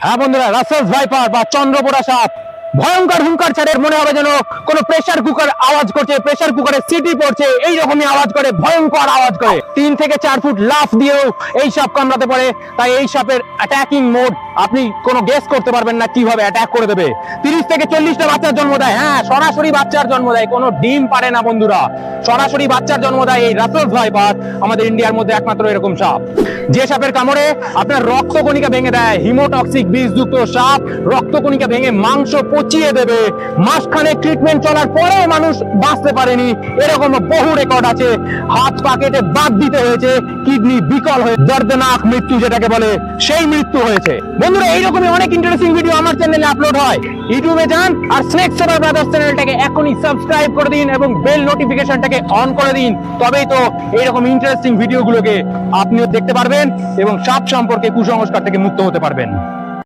হ্যাঁ বন্ধুরা, Russell's viper বা চন্দ্রপোড়া সাপ ভয়ঙ্কর হুঙ্কার ছাড়ে, মনে হবে যেন কোনো প্রেসার কুকার আওয়াজ করছে, প্রেসার কুকারে সিটি পড়ছে, এইরকমই আওয়াজ করে, ভয়ঙ্কর আওয়াজ করে। 3 থেকে 4 ফুট লাফ দিয়েও এই সাপ কামড়াতে পারে। তাই এই সাপের অ্যাটাকিং মোড আপনি কোনো গেস করতে পারবেন না কিভাবে অ্যাটাক করে দেবে। 30 থেকে 40টা বাচ্চার জন্ম দেয়। হ্যাঁ, সরাসরি বাচ্চার জন্ম দেয়, কোনো ডিম পারে না বন্ধুরা, সরাসরি বাচ্চার জন্ম দেয় এই রাসেলস ভাইপার। আমাদের ইন্ডিয়ার মধ্যে একমাত্র এরকম সাপ। যে সাপের কামড়ে আপনার রক্তকণিকা ভেঙে দেয়, হিমোটক্সিক বিষযুক্ত সাপ রক্তকণিকা ভেঙে মাংস পচিয়ে দেবে। মাসখানেক ট্রিটমেন্ট চলার পরেও মানুষ বাঁচতে পারেনি, এরকম বহু রেকর্ড আছে। হাত পা কেটে বাদ দিতে হয়েছে, কিডনি বিকল হয়ে দর্দনাক মৃত্যু যেটাকে বলে, সেই মৃত্যু হয়েছে। বন্ধুরা, এইরকমই অনেক ইন্টারেস্টিং ভিডিও আমার চ্যানেলে আপলোড হয়। ইউটিউবে যান আর স্নেক সেভার ব্রাদার্স চ্যানেলটাকে এখনই সাবস্ক্রাইব করে দিন এবং বেল নোটিফিকেশনটাকে অন করে দিন। তবেই তো এইরকম ইন্টারেস্টিং ভিডিওগুলোকে আপনিও দেখতে পারবেন এবং সাপ সম্পর্কে কুসংস্কার থেকে মুক্ত হতে পারবেন।